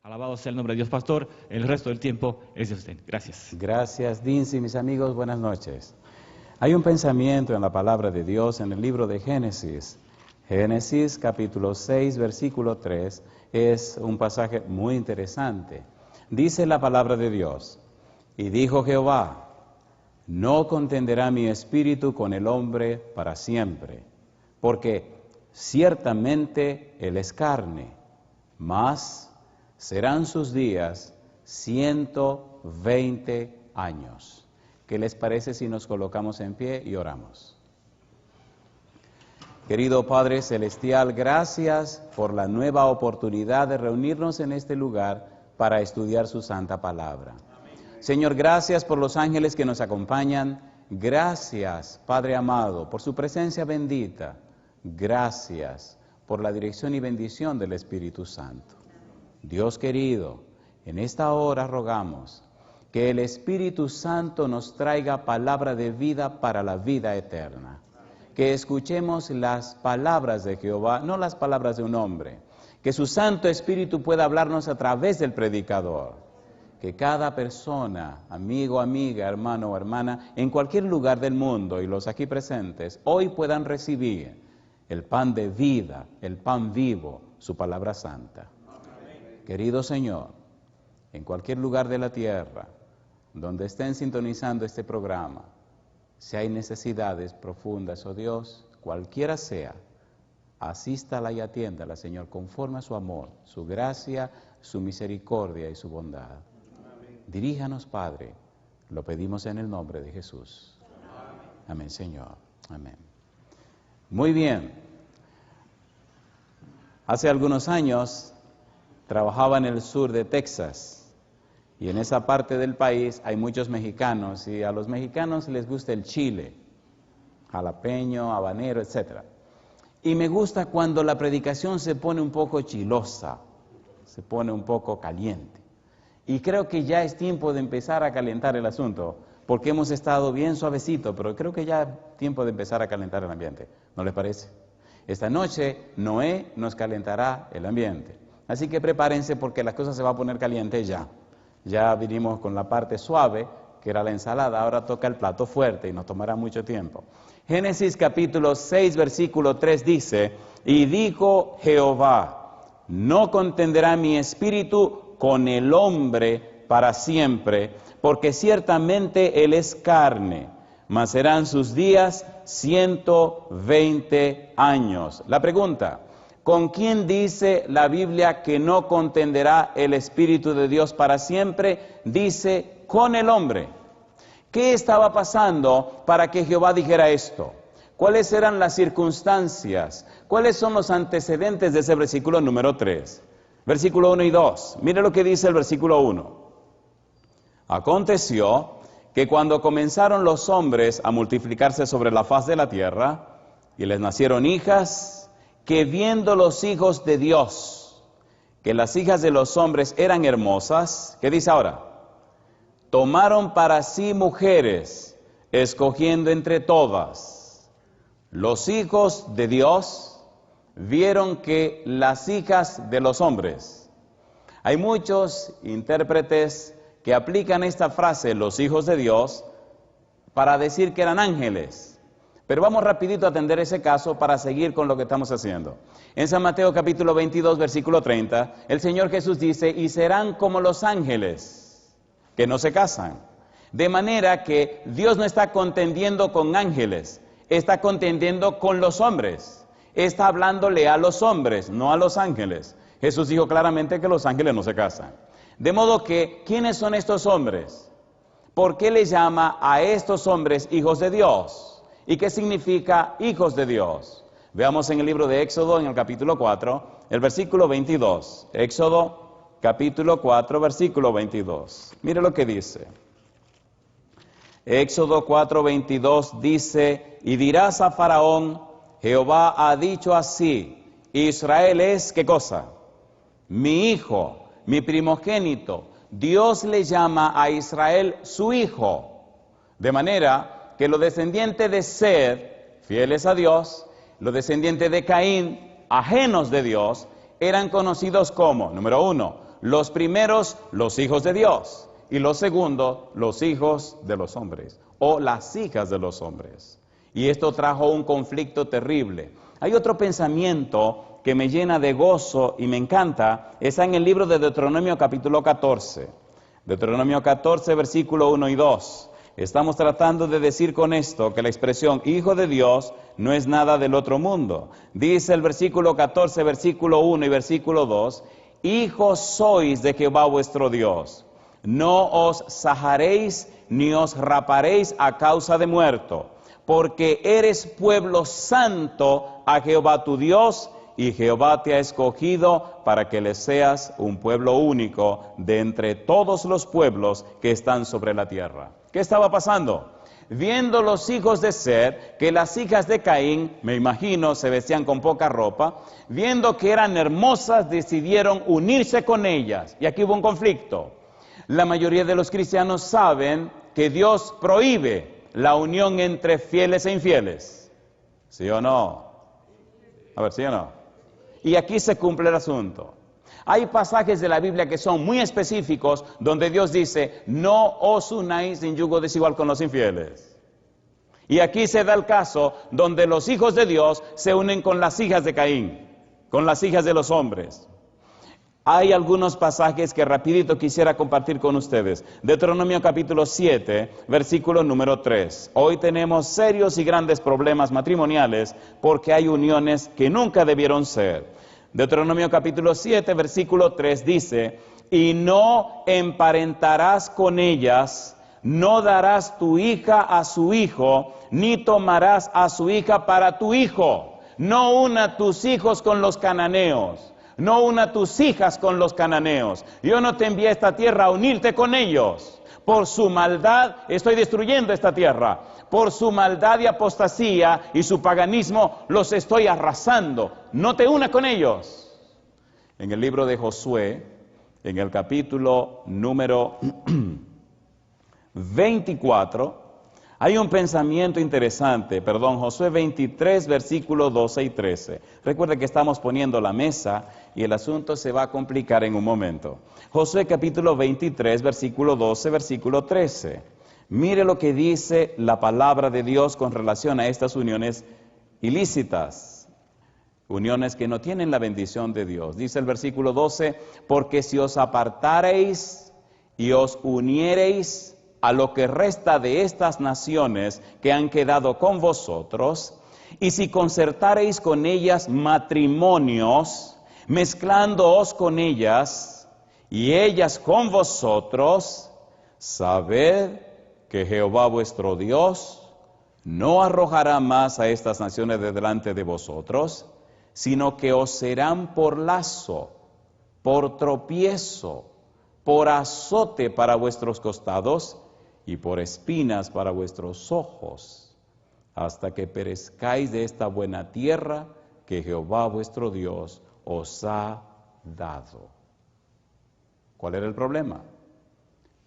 Alabado sea el nombre de Dios, pastor. El resto del tiempo es de usted. Gracias. Gracias, Dincy. Mis amigos, buenas noches. Hay un pensamiento en la palabra de Dios en el libro de Génesis. Génesis capítulo 6, versículo 3, es un pasaje muy interesante. Dice la palabra de Dios: y dijo Jehová, no contenderá mi espíritu con el hombre para siempre, porque ciertamente él es carne, mas serán sus días 120 años. ¿Qué les parece si nos colocamos en pie y oramos? Querido Padre Celestial, gracias por la nueva oportunidad de reunirnos en este lugar para estudiar su santa palabra. Amén. Señor, gracias por los ángeles que nos acompañan. Gracias, Padre amado, por su presencia bendita. Gracias por la dirección y bendición del Espíritu Santo. Dios querido, en esta hora rogamos que el Espíritu Santo nos traiga palabra de vida para la vida eterna. Que escuchemos las palabras de Jehová, no las palabras de un hombre. Que su Santo Espíritu pueda hablarnos a través del predicador. Que cada persona, amigo, amiga, hermano o hermana, en cualquier lugar del mundo y los aquí presentes, hoy puedan recibir el pan de vida, el pan vivo, su palabra santa. Querido Señor, en cualquier lugar de la tierra, donde estén sintonizando este programa, si hay necesidades profundas, oh Dios, cualquiera sea, asístala y atiéndala, Señor, conforme a su amor, su gracia, su misericordia y su bondad. Amén. Diríjanos, Padre, lo pedimos en el nombre de Jesús. Amén, amén, Señor. Amén. Muy bien. Hace algunos años trabajaba en el sur de Texas y en esa parte del país hay muchos mexicanos y a los mexicanos les gusta el chile, jalapeño, habanero, etc. Y me gusta cuando la predicación se pone un poco chilosa, se pone un poco caliente. Y creo que ya es tiempo de empezar a calentar el asunto, porque hemos estado bien suavecito, pero creo que ya es tiempo de empezar a calentar el ambiente. ¿No les parece? Esta noche Noé nos calentará el ambiente. Así que prepárense porque la cosa se va a poner caliente ya. Ya vinimos con la parte suave, que era la ensalada, ahora toca el plato fuerte y nos tomará mucho tiempo. Génesis capítulo 6, versículo 3 dice, y dijo Jehová, no contenderá mi espíritu con el hombre para siempre, porque ciertamente él es carne, mas serán sus días 120 años. La pregunta: ¿con quién dice la Biblia que no contenderá el Espíritu de Dios para siempre? Dice, con el hombre. ¿Qué estaba pasando para que Jehová dijera esto? ¿Cuáles eran las circunstancias? ¿Cuáles son los antecedentes de ese versículo número 3? Versículo 1 y 2. Mire lo que dice el versículo 1. Aconteció que cuando comenzaron los hombres a multiplicarse sobre la faz de la tierra, y les nacieron hijas, que viendo los hijos de Dios, que las hijas de los hombres eran hermosas, ¿qué dice ahora? Tomaron para sí mujeres, escogiendo entre todas. Los hijos de Dios vieron que las hijas de los hombres. Hay muchos intérpretes que aplican esta frase, los hijos de Dios, para decir que eran ángeles. Pero vamos rapidito a atender ese caso para seguir con lo que estamos haciendo. En San Mateo capítulo 22, versículo 30, el Señor Jesús dice, y serán como los ángeles, que no se casan. De manera que Dios no está contendiendo con ángeles, está contendiendo con los hombres. Está hablándole a los hombres, no a los ángeles. Jesús dijo claramente que los ángeles no se casan. De modo que, ¿quiénes son estos hombres? ¿Por qué le llama a estos hombres hijos de Dios? ¿Y qué significa hijos de Dios? Veamos en el libro de Éxodo, en el capítulo 4, el versículo 22. Éxodo, capítulo 4, versículo 22. Mire lo que dice. Éxodo 4, 22 dice, y dirás a Faraón, Jehová ha dicho así, Israel es, ¿qué cosa? Mi hijo, mi primogénito. Dios le llama a Israel su hijo. De manera que los descendientes de Seth, fieles a Dios, los descendientes de Caín, ajenos de Dios, eran conocidos como, número 1, los primeros, los hijos de Dios, y los segundos, los hijos de los hombres, o las hijas de los hombres. Y esto trajo un conflicto terrible. Hay otro pensamiento que me llena de gozo y me encanta, está en el libro de Deuteronomio capítulo 14. Deuteronomio 14, versículo 1 y 2. Estamos tratando de decir con esto que la expresión hijo de Dios no es nada del otro mundo. Dice el versículo 14, versículo 1 y versículo 2, hijos sois de Jehová vuestro Dios, no os sajaréis ni os raparéis a causa de muerto, porque eres pueblo santo a Jehová tu Dios, y Jehová te ha escogido para que le seas un pueblo único de entre todos los pueblos que están sobre la tierra. ¿Qué estaba pasando? Viendo los hijos de Seth, que las hijas de Caín, me imagino, se vestían con poca ropa, viendo que eran hermosas, decidieron unirse con ellas. Y aquí hubo un conflicto. La mayoría de los cristianos saben que Dios prohíbe la unión entre fieles e infieles. ¿Sí o no? A ver, ¿sí o no? Y aquí se cumple el asunto. Hay pasajes de la Biblia que son muy específicos donde Dios dice, no os unáis en yugo desigual con los infieles. Y aquí se da el caso donde los hijos de Dios se unen con las hijas de Caín, con las hijas de los hombres. Hay algunos pasajes que rapidito quisiera compartir con ustedes. Deuteronomio capítulo 7, versículo número 3. Hoy tenemos serios y grandes problemas matrimoniales porque hay uniones que nunca debieron ser. Deuteronomio capítulo 7, versículo 3 dice, y no emparentarás con ellas, no darás tu hija a su hijo, ni tomarás a su hija para tu hijo. No una tus hijos con los cananeos. No una tus hijas con los cananeos. Yo no te envié a esta tierra a unirte con ellos. Por su maldad estoy destruyendo esta tierra. Por su maldad y apostasía y su paganismo los estoy arrasando. No te una con ellos. En el libro de Josué, en el capítulo número 24, hay un pensamiento interesante, Josué 23, versículos 12 y 13. Recuerde que estamos poniendo la mesa y el asunto se va a complicar en un momento. Josué capítulo 23, versículo 12, versículo 13. Mire lo que dice la palabra de Dios con relación a estas uniones ilícitas, uniones que no tienen la bendición de Dios. Dice el versículo 12, porque si os apartareis y os uniereis a lo que resta de estas naciones que han quedado con vosotros, y si concertareis con ellas matrimonios, mezclándoos con ellas, y ellas con vosotros, sabed que Jehová vuestro Dios no arrojará más a estas naciones de delante de vosotros, sino que os serán por lazo, por tropiezo, por azote para vuestros costados, y por espinas para vuestros ojos, hasta que perezcáis de esta buena tierra que Jehová vuestro Dios os ha dado. ¿Cuál era el problema?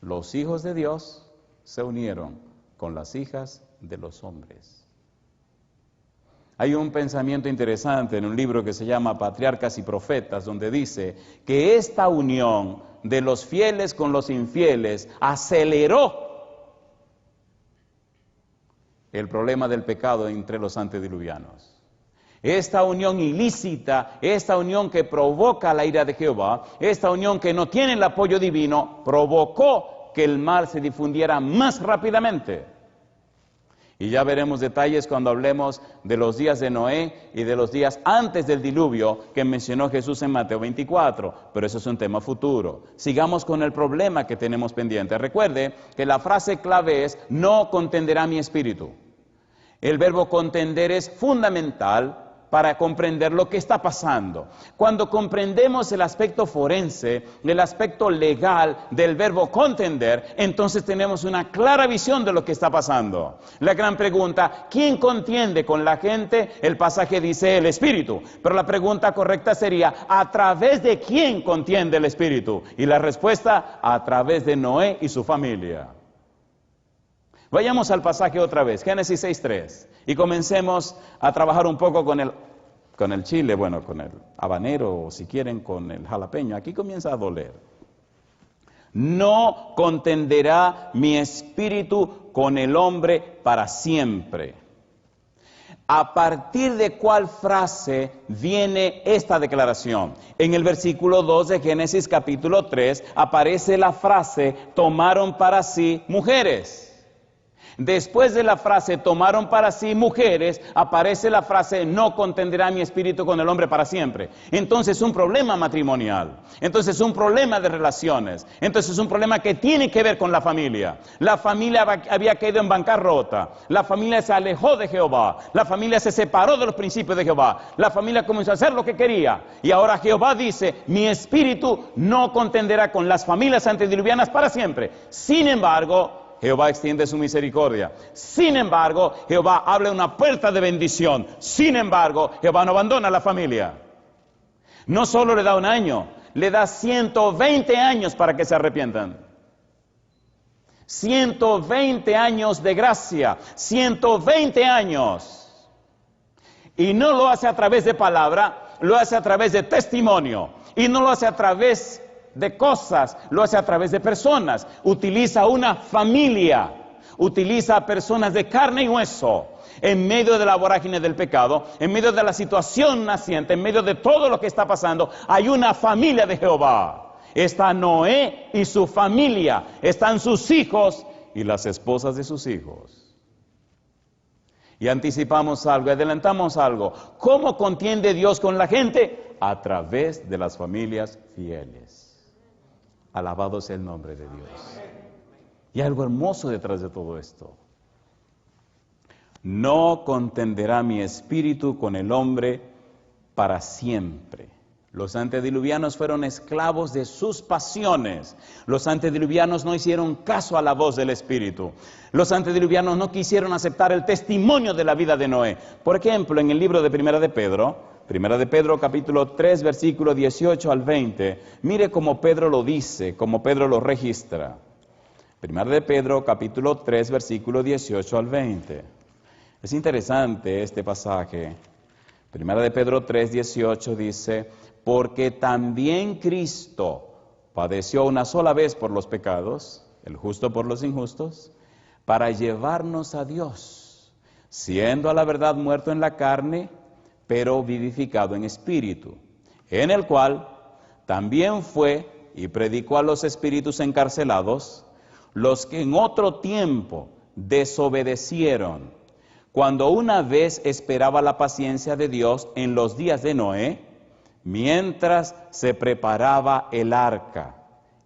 Los hijos de Dios se unieron con las hijas de los hombres. Hay un pensamiento interesante en un libro que se llama Patriarcas y Profetas, donde dice que esta unión de los fieles con los infieles aceleró el problema del pecado entre los antediluvianos. Esta unión ilícita, esta unión que provoca la ira de Jehová, esta unión que no tiene el apoyo divino, provocó que el mal se difundiera más rápidamente. Y ya veremos detalles cuando hablemos de los días de Noé y de los días antes del diluvio que mencionó Jesús en Mateo 24, pero eso es un tema futuro. Sigamos con el problema que tenemos pendiente. Recuerde que la frase clave es, no contenderá mi espíritu. El verbo contender es fundamental para comprender lo que está pasando. Cuando comprendemos el aspecto forense, el aspecto legal del verbo contender, entonces tenemos una clara visión de lo que está pasando. La gran pregunta, ¿quién contiende con la gente? El pasaje dice el Espíritu, pero la pregunta correcta sería, ¿a través de quién contiende el Espíritu? Y la respuesta, a través de Noé y su familia. Vayamos al pasaje otra vez, Génesis 6:3, y comencemos a trabajar un poco con el con el chile, bueno, con el habanero, o si quieren con el jalapeño, aquí comienza a doler. No contenderá mi espíritu con el hombre para siempre. ¿A partir de cuál frase viene esta declaración? En el versículo 2 de Génesis capítulo 3 aparece la frase, tomaron para sí mujeres. Después de la frase, tomaron para sí mujeres, aparece la frase, no contenderá mi espíritu con el hombre para siempre. Entonces un problema matrimonial, entonces un problema de relaciones, entonces un problema que tiene que ver con la familia. La familia había caído en bancarrota, la familia se alejó de Jehová, la familia se separó de los principios de Jehová, la familia comenzó a hacer lo que quería. Y ahora Jehová dice, mi espíritu no contenderá con las familias antediluvianas para siempre. Sin embargo, Jehová extiende su misericordia. Sin embargo, Jehová abre una puerta de bendición. Sin embargo, Jehová no abandona a la familia. No solo le da un año, le da 120 años para que se arrepientan. 120 años de gracia, 120 años. Y no lo hace a través de palabra, lo hace a través de testimonio. Y no lo hace a través de cosas, lo hace a través de personas. Utiliza una familia, utiliza a personas de carne y hueso. En medio de la vorágine del pecado, en medio de la situación naciente, en medio de todo lo que está pasando, hay una familia de Jehová. Está Noé y su familia, están sus hijos y las esposas de sus hijos. Y anticipamos algo, adelantamos algo. ¿Cómo contiende Dios con la gente? A través de las familias fieles. Alabado sea el nombre de Dios. Y algo hermoso detrás de todo esto. No contenderá mi espíritu con el hombre para siempre. Los antediluvianos fueron esclavos de sus pasiones. Los antediluvianos no hicieron caso a la voz del Espíritu. Los antediluvianos no quisieron aceptar el testimonio de la vida de Noé. Por ejemplo, en el libro de Primera de Pedro capítulo 3, versículo 18 al 20, mire cómo Pedro lo dice, cómo Pedro lo registra. Primera de Pedro capítulo 3, versículo 18 al 20. Es interesante este pasaje. Primera de Pedro 3, 18 dice, porque también Cristo padeció una sola vez por los pecados, el justo por los injustos, para llevarnos a Dios, siendo a la verdad muerto en la carne, pero vivificado en espíritu, en el cual también fue y predicó a los espíritus encarcelados, los que en otro tiempo desobedecieron, cuando una vez esperaba la paciencia de Dios en los días de Noé, mientras se preparaba el arca,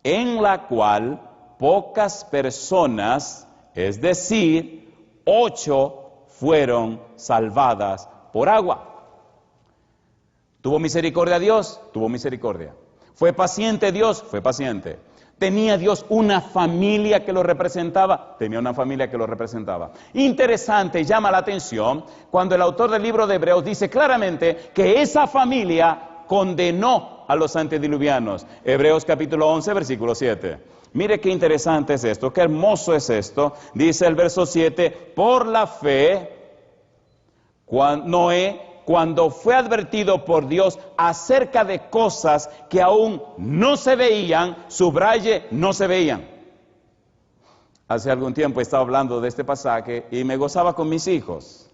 en la cual pocas personas, es decir, 8 fueron salvadas por agua. ¿Tuvo misericordia Dios? Tuvo misericordia. ¿Fue paciente Dios? Fue paciente. ¿Tenía Dios una familia que lo representaba? Tenía una familia que lo representaba. Interesante, llama la atención cuando el autor del libro de Hebreos dice claramente que esa familia condenó a los antediluvianos. Hebreos capítulo 11, versículo 7. Mire qué interesante es esto, qué hermoso es esto. Dice el verso 7, por la fe, Noé, cuando fue advertido por Dios acerca de cosas que aún no se veían, subraye, no se veían. Hace algún tiempo estaba hablando de este pasaje y me gozaba con mis hijos.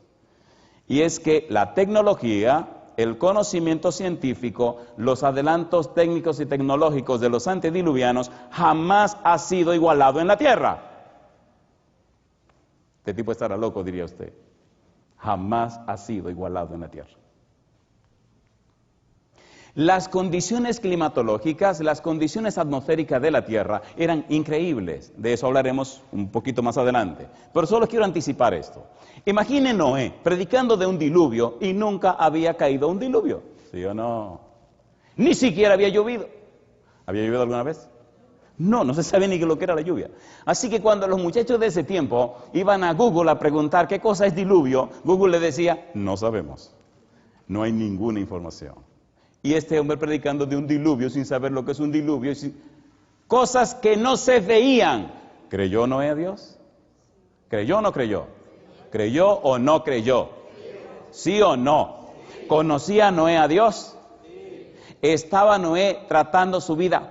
Y es que la tecnología, el conocimiento científico, los adelantos técnicos y tecnológicos de los antediluvianos jamás ha sido igualado en la tierra. Este tipo estará loco, diría usted. Jamás ha sido igualado en la tierra. Las condiciones climatológicas, las condiciones atmosféricas de la tierra eran increíbles. De eso hablaremos un poquito más adelante. Pero solo quiero anticipar esto. Imagine Noé predicando de un diluvio y nunca había caído un diluvio. ¿Sí o no? Ni siquiera había llovido. ¿Había llovido alguna vez? No se sabía ni lo que era la lluvia. Así que cuando los muchachos de ese tiempo iban a Google a preguntar qué cosa es diluvio, Google le decía, no sabemos. No hay ninguna información. Y este hombre predicando de un diluvio sin saber lo que es un diluvio, cosas que no se veían. ¿Creyó Noé a Dios? ¿Creyó o no creyó? ¿Creyó o no creyó? ¿Sí o no? ¿Conocía Noé a Dios? ¿Estaba Noé tratando su vida